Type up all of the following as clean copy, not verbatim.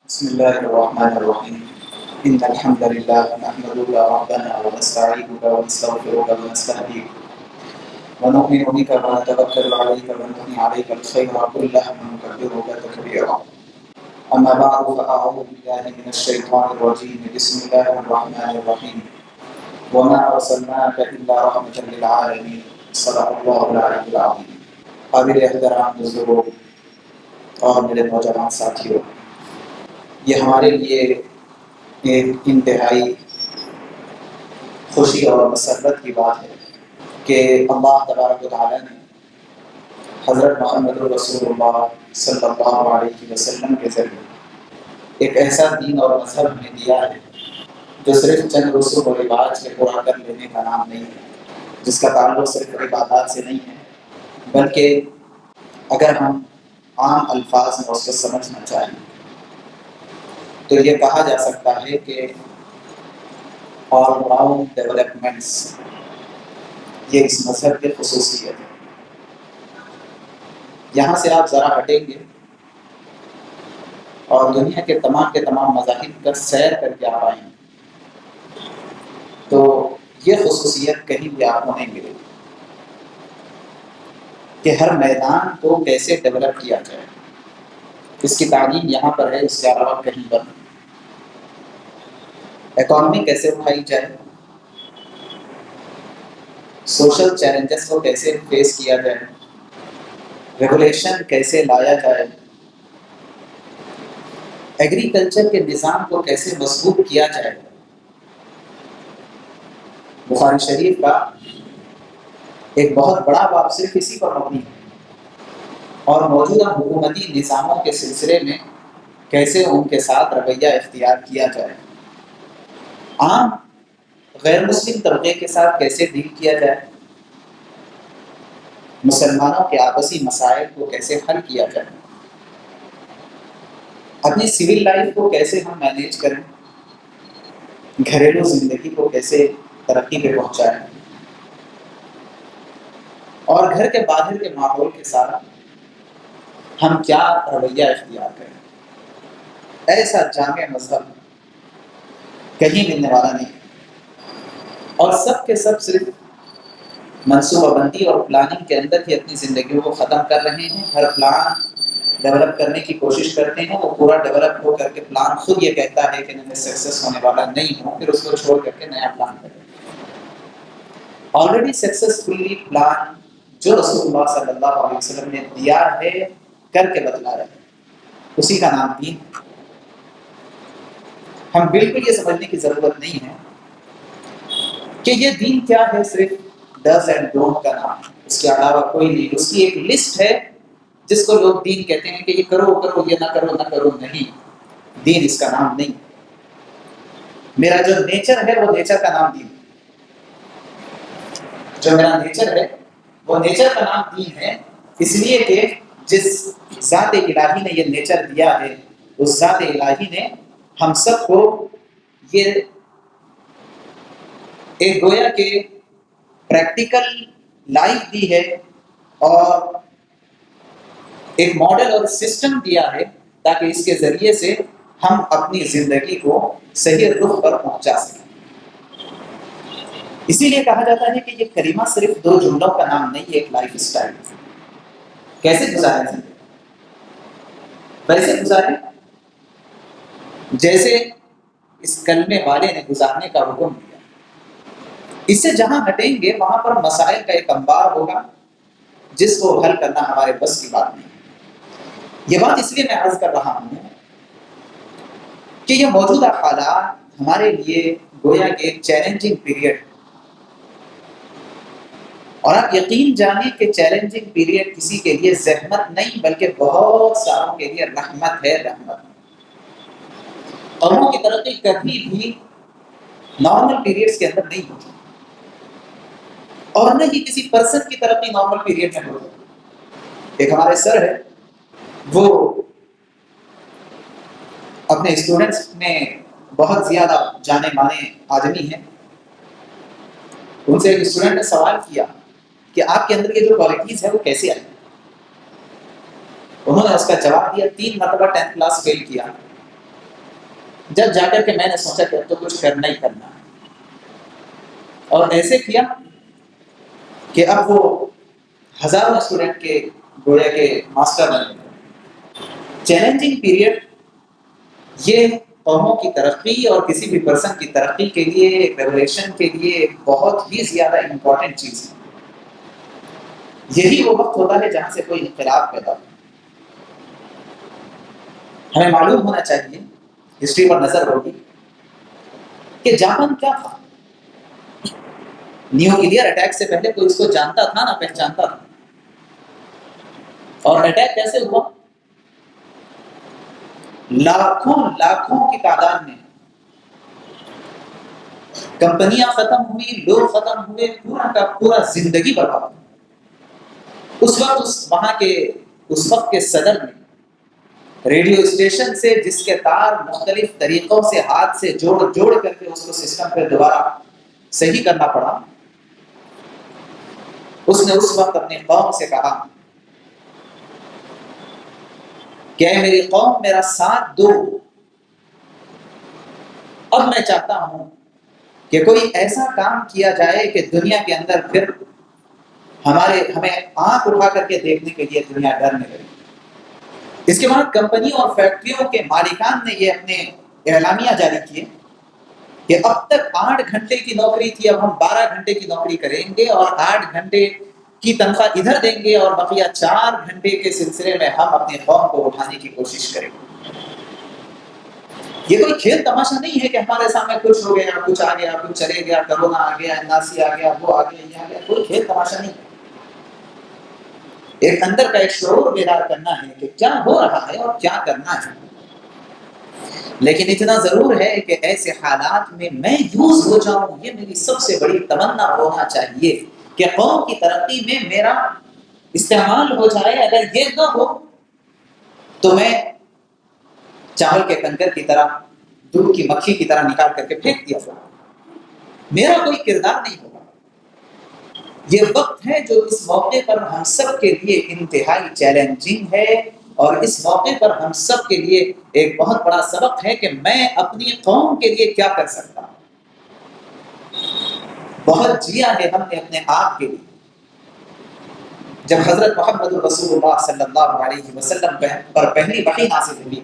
بسم الله الرحمن الرحيم إن الحمد لله نحمده ربنا ونستعينك ونستغفرك ونستهديك ونؤمن بك ونتوكل عليك ونثني عليك الخير كله ونكبرك تكبيرا أما بعد فأعوذ بالله من الشيطان الرجيم بسم الله الرحمن الرحيم وما أرسلناك إلا رحمة للعالمين صدق الله العلي العظيم قابل احترام بزرگوں اور میرے نوجوان ساتھیوں، یہ ہمارے لیے ایک انتہائی خوشی اور مسرت کی بات ہے کہ اللہ تبارک و تعالیٰ نے حضرت محمد رسول اللہ صلی اللہ علیہ وسلم کے ذریعے ایک ایسا دین اور مذہب ہمیں دیا ہے جو صرف چند رسوم و رواج کے پورا کر لینے کا نام نہیں ہے، جس کا تعلق صرف عبادات سے نہیں ہے، بلکہ اگر ہم عام الفاظ میں اس کو سمجھنا چاہیں تو یہ کہا جا سکتا ہے کہ آل راؤنڈ ڈیولپمنٹس یہ اس مذہب کی خصوصیت ہے۔ یہاں سے آپ ذرا ہٹیں گے اور دنیا کے تمام مذاہب کا سیر کر کے آپ آئیں گے تو یہ خصوصیت کہیں بھی آپ کو نہیں ملے گی کہ ہر میدان کو کیسے ڈیولپ کیا جائے، اس کی تعلیم یہاں پر ہے، اس کے علاوہ کہیں پر نہیں۔ اکانومی کیسے اٹھائی جائے، سوشل چیلنجز کو کیسے فیس کیا جائے، ریگولیشن کیسے لایا جائے، ایگریکلچر کے نظام کو کیسے مضبوط کیا جائے۔ بخاری شریف کا ایک بہت بڑا باب صرف اسی پر مبنی ہے، اور موجودہ حکومتی نظاموں کے سلسلے میں کیسے ان کے ساتھ رویہ اختیار کیا جائے، عام غیر مسلم طبقے کے ساتھ کیسے ڈیل کیا جائے، مسلمانوں کے آپسی مسائل کو کیسے حل کیا جائے، اپنی سول لائف کو کیسے ہم مینیج کریں، گھریلو زندگی کو کیسے ترقی پہ پہنچائیں، اور گھر کے باہر کے ماحول کے ساتھ ہم کیا رویہ اختیار کریں۔ ایسا جامع مذہب کہیں ملنے والا نہیں، اور سب کے سب صرف منصوبہ بندی اور پلاننگ کے اندر ہی اپنی زندگیوں کو ختم کر رہے ہیں۔ ہر پلان ڈیولپ کرنے کی کوشش کرتے ہیں، وہ پورا ڈیولپ ہو کر کے پلان خود یہ کہتا ہے کہ میں سکسیس ہونے والا نہیں ہوں، پھر اس کو چھوڑ کر کے نیا پلان کریں۔ آلریڈی سکسیسفلی پلان جو رسول اللہ صلی اللہ علیہ وسلم نے دیا ہے کر کے بتلا رہے ہیں، اسی کا نام دین۔ ہم بالکل یہ سمجھنے کی ضرورت نہیں ہے کہ یہ دین کیا ہے، صرف ڈز اینڈ ڈونٹ کا نام ہے، اس کے علاوہ کوئی نہیں۔ اس کی ایک لسٹ ہے جس کو لوگ دین کہتے ہیں کہ یہ کرو کرو، یہ نہ کرو نہ کرو، نہیں، دین اس کا نام نہیں۔ میرا جو نیچر ہے وہ نیچر کا نام دین، جو میرا نیچر ہے وہ نیچر کا نام دین ہے، اس لیے کہ جس ذات الہی نے یہ نیچر دیا ہے، اس ذات الہی نے ہم سب کو یہ ایک گویا کہ پریکٹیکل لائف دی ہے، اور ایک ماڈل اور سسٹم دیا ہے تاکہ اس کے ذریعے سے ہم اپنی زندگی کو صحیح رخ پر پہنچا سکیں۔ اسی لیے کہا جاتا ہے کہ یہ کلمہ صرف دو جملوں کا نام نہیں، ایک لائف اسٹائل۔ کیسے گزاریں زندگی؟ ویسے گزاریں جیسے اس کلمے والے نے گزارنے کا حکم دیا۔ اس سے جہاں ہٹیں گے وہاں پر مسائل کا ایک انبار ہوگا جس کو حل کرنا ہمارے بس کی بات نہیں۔ یہ بات اس لیے میں عرض کر رہا ہوں کہ یہ موجودہ حالات ہمارے لیے گویا کہ ایک چیلنجنگ پیریڈ، اور آپ یقین جانیں کہ چیلنجنگ پیریڈ کسی کے لیے زحمت نہیں بلکہ بہت ساروں کے لیے رحمت ہے، رحمت۔ قوموں کی ترقی کبھی بھی نارمل پیریڈز کے اندر نہیں ہوتی، اور نہ ہی کسی پرسن کی ترقی نارمل پیریڈ میں ہوتی۔ ایک ہمارے سر ہے، وہ اپنے اسٹوڈنٹس میں بہت زیادہ جانے مانے آدمی ہیں۔ ان سے ایک اسٹوڈنٹ نے سوال کیا کہ آپ کے اندر یہ جو کوالٹیز ہے وہ کیسے آئی؟ انہوں نے اس کا جواب دیا، 3 مرتبہ 10th کلاس فیل کیا، جب جا کر کے میں نے سوچا کہ اب تو کچھ کرنا ہی کرنا ہے، اور ایسے کیا کہ اب وہ ہزاروں اسٹوڈنٹ کے گویا کے ماسٹر بنے۔ چیلنجنگ پیریڈ یہ قوموں کی ترقی اور کسی بھی پرسن کی ترقی کے لیے، ایک ریولیوشن کے لیے ایک بہت ہی زیادہ امپورٹنٹ چیز ہے۔ یہی وہ وقت ہوتا ہے جہاں سے کوئی انقلاب پیدا ہو۔ ہمیں معلوم ہونا چاہیے، ہسٹری پر نظر ہوگی کہ جاپان کیا تھا۔ نیوکلیئر اٹیک سے پہلے کوئی اس کو جانتا تھا نہ پہچانتا تھا، اور اٹیک کیسے ہوا؟ لاکھوں کی تعداد میں کمپنیاں ختم ہوئی، لوگ ختم ہوئے، پورا کا پورا زندگی برباد۔ اس وقت کے صدر نے ریڈیو اسٹیشن سے جس کے تار مختلف طریقوں سے ہاتھ سے جوڑ کر کے اس کو سسٹم پہ دوبارہ صحیح کرنا پڑا، اس نے اس وقت اپنی قوم سے کہا کہ اے میری قوم، میرا ساتھ دو۔ اب میں چاہتا ہوں کہ کوئی ایسا کام کیا جائے کہ دنیا کے اندر پھر ہمیں آنکھ اٹھا کر کے دیکھنے کے لیے دنیا ڈرنے لگے۔ اس کے بعد کمپنیوں اور فیکٹریوں کے مالکان نے یہ اپنے اعلامیہ جاری کیے کہ اب تک 8 گھنٹے کی نوکری تھی، اب ہم 12 گھنٹے کی نوکری کریں گے اور 8 گھنٹے کی تنخواہ ادھر دیں گے، اور بقیہ 4 گھنٹے کے سلسلے میں ہم اپنی قوم کو اٹھانے کی کوشش کریں گے۔ یہ کوئی کھیل تماشا نہیں ہے کہ ہمارے سامنے کچھ ہو گیا، کچھ آ گیا، کچھ چلے گیا، کرونا آ گیا، ناسی آ گیا، وہ آ گیا، یہ آ گیا۔ کوئی کھیل تماشا نہیں ہے۔ ایک اندر کا ایک شعور بیدار کرنا ہے کہ کیا ہو رہا ہے اور کیا کرنا ہے۔ لیکن اتنا ضرور ہے کہ ایسے حالات میں میں یوز ہو جاؤں، یہ میری سب سے بڑی تمنا ہونا چاہیے کہ قوم کی ترقی میں میرا استعمال ہو جائے۔ اگر یہ نہ ہو تو میں چاول کے کنکر کی طرح، دودھ کی مکھی کی طرح نکال کر کے پھینک دیا جائے، میرا کوئی کردار نہیں ہوگا۔ یہ وقت ہے جو اس موقع پر ہم سب کے لیے انتہائی چیلنجنگ ہے، اور اس موقع پر ہم سب کے لیے ایک بہت بڑا سبق ہے کہ میں اپنی قوم کے لیے کیا کر سکتا ہوں۔ بہت جیا ہے ہم نے اپنے آپ کے لیے۔ جب حضرت محمد رسول اللہ صلی اللہ علیہ وسلم پر پہلی وحی نازل ہوئی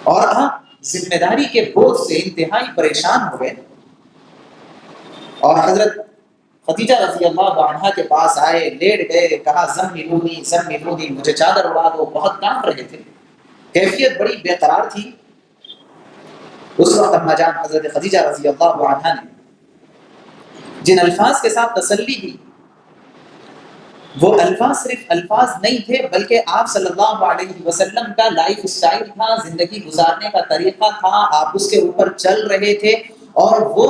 اور آپ ذمہ داری کے بوجھ سے انتہائی پریشان ہو گئے، اور حضرت خدیجہ رضی اللہ عنہا کے پاس آئے، لیٹ گئے، کہا زملونی، مجھے چادر اڑا دو۔ بہت کانپ رہے تھے، کیفیت بڑی بے قرار تھی۔ اس وقت اما جان حضرت خدیجہ رضی اللہ عنہا نے جن الفاظ کے ساتھ تسلی دی، وہ الفاظ صرف الفاظ نہیں تھے، بلکہ آپ صلی اللہ علیہ وسلم کا لائف سٹائل تھا، زندگی گزارنے کا طریقہ تھا۔ آپ اس کے اوپر چل رہے تھے، اور وہ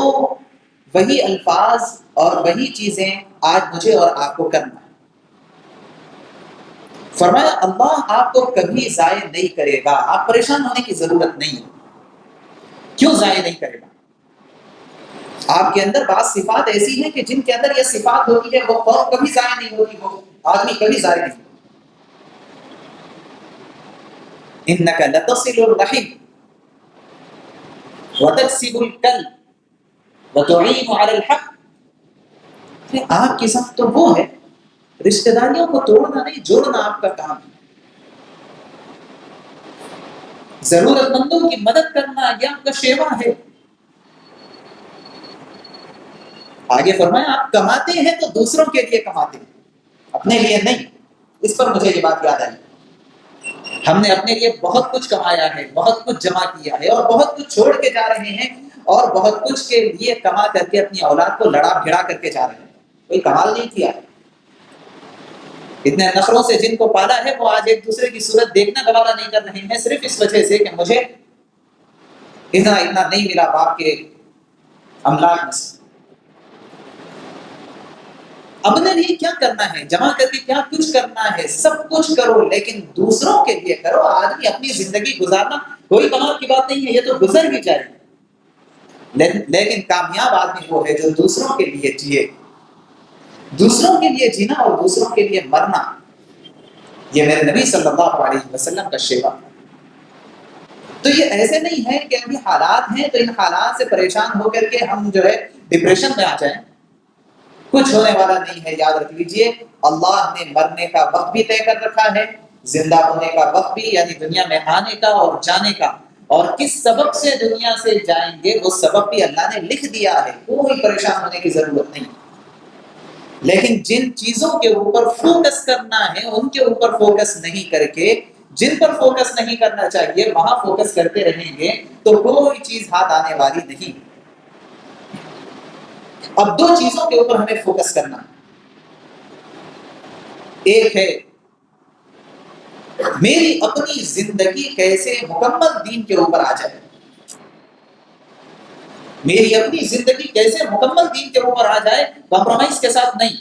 وہی الفاظ اور وہی چیزیں آج مجھے اور آپ کو کرنا ہے۔ فرمایا اللہ آپ کو کبھی ضائع نہیں کرے گا، آپ پریشان ہونے کی ضرورت نہیں ہے۔ کیوں ضائع نہیں کرے گا؟ آپ کے اندر بعض صفات ایسی ہیں کہ جن کے اندر یہ صفات ہوتی ہے، وہ قوم کبھی ضائع نہیں ہوتی، وہ آدمی کبھی ضائع نہیں ہوتا۔ انک لتصل الرحم وتكسب الكلب وتعين على الحق۔ آپ کی سمت تو وہ ہے، رشتہ داریوں کو توڑنا نہیں، جوڑنا آپ کا کام ہے۔ ضرورت مندوں کی مدد کرنا یہ آپ کا شیوا ہے۔ آگے فرمایا آپ کماتے ہیں تو دوسروں کے لیے کماتے ہیں، اپنے لیے نہیں۔ اس پر مجھے یہ بات یاد آئی، ہم نے اپنے لیے بہت کچھ کمایا ہے، بہت کچھ جمع کیا ہے، اور بہت کچھ چھوڑ کے جا رہے ہیں، اور بہت کچھ کے لیے کما کر کے اپنی اولاد کو لڑا بھیڑا کر کے جا رہے ہیں۔ کوئی کمال نہیں کیا۔ اتنے نخروں سے جن کو پالا ہے وہ آج ایک دوسرے کی صورت دیکھنا گوارا نہیں کر رہے ہیں، صرف اس وجہ سے کہ مجھے اتنا نہیں ملا باپ کے املاک میں سے۔ اپنے لیے کیا کرنا ہے، جمع کر کے کیا کچھ کرنا ہے، سب کچھ کرو، لیکن دوسروں کے لیے کرو۔ آدمی اپنی زندگی گزارنا کوئی کمال کی بات نہیں ہے، یہ تو گزر بھی جائے، لیکن کامیاب آدمی وہ ہے جو دوسروں کے لیے جیے۔ دوسروں کے لیے جینا اور دوسروں کے لیے مرنا، یہ میرے نبی صلی اللہ علیہ وسلم کا شیوا۔ تو یہ ایسے نہیں ہے کہ ابھی حالات ہیں تو ان حالات سے پریشان ہو کر کے ہم جو ہے ڈپریشن میں آ جائیں. کچھ ہونے والا نہیں ہے. یاد رکھ لیجئے اللہ نے مرنے کا وقت بھی طے کر رکھا ہے, زندہ ہونے کا وقت بھی, یعنی دنیا میں آنے کا اور جانے کا, اور کس سبب سے دنیا سے جائیں گے وہ سبب بھی اللہ نے لکھ دیا ہے. کوئی پریشان ہونے کی ضرورت نہیں. لیکن جن چیزوں کے اوپر فوکس کرنا ہے ان کے اوپر فوکس نہیں کر کے جن پر فوکس نہیں کرنا چاہیے وہاں فوکس کرتے رہیں گے تو کوئی چیز ہاتھ آنے والی نہیں. اب دو چیزوں کے اوپر ہمیں فوکس کرنا ہے. ایک ہے میری اپنی زندگی کیسے مکمل دین کے اوپر آ جائے. میری اپنی زندگی کیسے مکمل دین کے اوپر آ جائے, کمپرومائز کے ساتھ نہیں.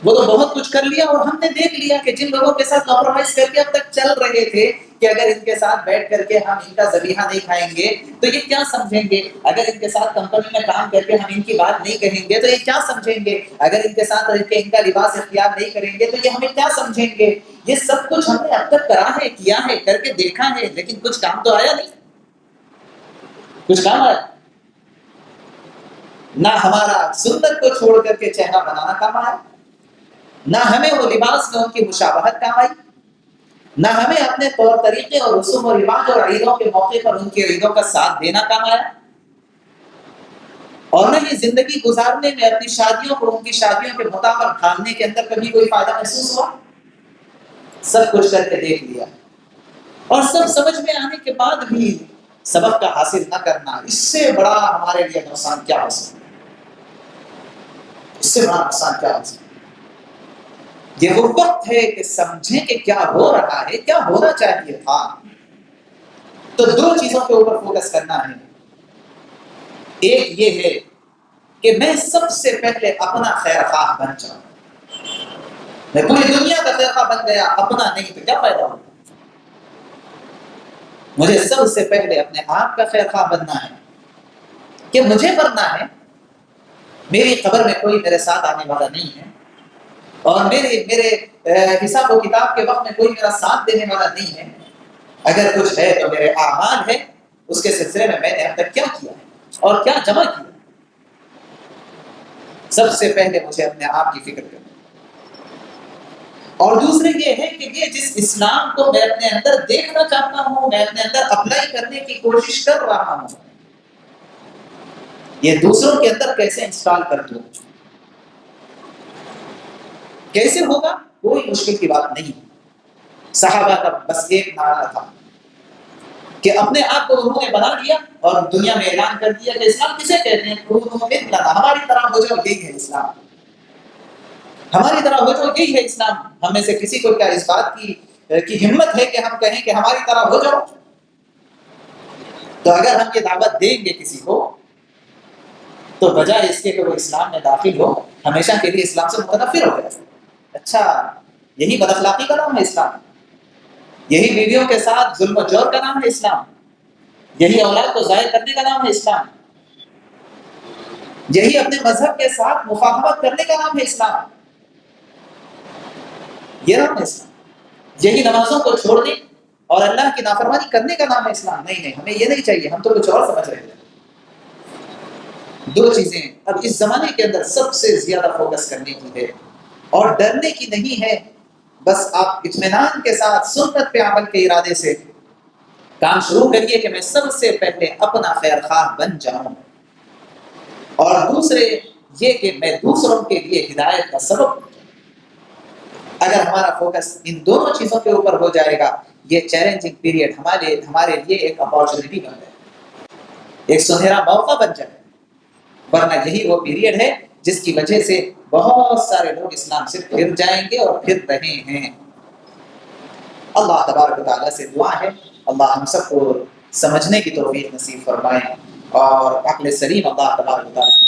وہ تو بہت کچھ کر لیا اور ہم نے دیکھ لیا کہ جن لوگوں کے ساتھ کمپرومائز کر کے اب تک چل رہے تھے کہ اگر ان کے ساتھ بیٹھ کر کے ہم ان کا ذبیحہ نہیں کھائیں گے تو یہ کیا سمجھیں گے, اگر ان کے ساتھ کمپنی میں کام کر کے ہم ان کی بات نہیں کہیں گے تو یہ کیا سمجھیں گے, اگر ان کے ساتھ رہ کے ان کا لباس اختیار نہیں کریں گے تو یہ ہمیں کیا سمجھیں گے. یہ سب کچھ ہم نے اب تک کرا ہے, کیا ہے, کر کے دیکھا ہے, لیکن کچھ کام تو آیا نہیں. کچھ کام آیا نہ. ہمارا سنت کو چھوڑ کر کے چہرہ بنانا کام آیا, نہ ہمیں وہ لباس میں ان کی مشابہت کام آئی, نہ ہمیں اپنے طور طریقے اور رسوم و رواج اور عیدوں کے موقع پر ان کی عیدوں کا ساتھ دینا کام آیا, اور نہ یہ زندگی گزارنے میں اپنی شادیوں کو ان کی شادیوں کے مطابق ڈھالنے کے اندر کبھی کوئی فائدہ محسوس ہوا. سب کچھ کر کے دیکھ لیا اور سب سمجھ میں آنے کے بعد بھی سبق کا حاصل نہ کرنا, اس سے بڑا ہمارے لیے نقصان کیا ہو سکتا ہے. اس سے بڑا نقصان کیا ہو سکتا ہے. یہ وہ وقت ہے کہ سمجھیں کہ کیا ہو رہا ہے, کیا ہونا چاہیے تھا. تو دو چیزوں کے اوپر فوکس کرنا ہے. ایک یہ ہے کہ میں سب سے پہلے اپنا خیر خواہ بن جاؤں. میں پوری دنیا کا خیر خواہ بن گیا, اپنا نہیں تو کیا فائدہ ہوگا. مجھے سب سے پہلے اپنے آپ کا خیر خواہ بننا ہے کہ مجھے مرنا ہے, میری قبر میں کوئی میرے ساتھ آنے والا نہیں ہے, اور میرے حساب و کتاب کے وقت میں کوئی میرا ساتھ دینے والا نہیں ہے. اگر کچھ ہے تو میرے اعمال ہے, اس کے سلسلے میں نے اب تک کیا کیا ہے اور کیا جمع کیا. سب سے پہلے مجھے اپنے آپ کی فکر کرنی. اور دوسرے یہ ہے کہ یہ جس اسلام کو میں اپنے اندر دیکھنا چاہتا ہوں, میں اپنے اندر اپلائی کرنے کی کوشش کر رہا ہوں, یہ دوسروں کے اندر کیسے انسٹال کر دوں. کیسے ہوگا کوئی مشکل کی بات نہیں. صحابہ کا بس ایک نعرہ تھا کہ اپنے آپ کو انہوں نے بنا لیا اور دنیا میں اعلان کر دیا کہ اسلام کسے کہتے ہیں. ہماری طرح ہو جاؤ, یہی ہے اسلام. ہماری طرح ہو جاؤ, یہی ہے اسلام. ہم میں سے کسی کو کیا اس بات کی ہمت ہے کہ ہم کہیں کہ ہماری طرح ہو جاؤ. تو اگر ہم یہ دعوت دیں گے کسی کو تو بجائے اس کے کہ وہ اسلام میں داخل ہو, ہمیشہ کے لیے اسلام سے متنفر ہو جائے. اچھا, یہی بد اخلاقی کا نام ہے اسلام, یہی بیویوں کے ساتھ ظلم و جور کا نام ہے اسلام, یہی اولاد کو ضائع کرنے کا نام ہے اسلام, یہی اپنے مذہب کے ساتھ مفاہمت کرنے کا نام ہے اسلام. یہ نام ہے اسلام. یہی نمازوں کو چھوڑنے اور اللہ کی نافرمانی کرنے کا نام ہے اسلام. نہیں, ہمیں یہ نہیں چاہیے, ہم تو کچھ اور سمجھ رہے ہیں. دو چیزیں اب اس زمانے کے اندر سب سے زیادہ فوکس کرنے کی ہے, اور ڈرنے کی نہیں ہے. بس آپ اطمینان کے ساتھ سنت پہ عمل کے ارادے سے کام شروع کریے کہ میں سب سے پہلے اپنا خیر خواہ بن جاؤں, اور دوسرے یہ کہ میں دوسروں کے لیے ہدایت کا سبب. اگر ہمارا فوکس ان دونوں چیزوں کے اوپر ہو جائے گا, یہ چیلنجنگ پیریڈ ہمارے لیے ایک اپارچونٹی بن جائے, ایک سنہرا موقع بن جائے. ورنہ یہی وہ پیریڈ ہے جس کی وجہ سے بہت سارے لوگ اسلام سے پھر جائیں گے اور پھر رہے ہیں. اللہ تبارک و تعالیٰ سے دعا ہے اللہ ہم سب کو سمجھنے کی توفیق نصیب فرمائے, اور عقل سلیم اللہ تبارک و تعالیٰ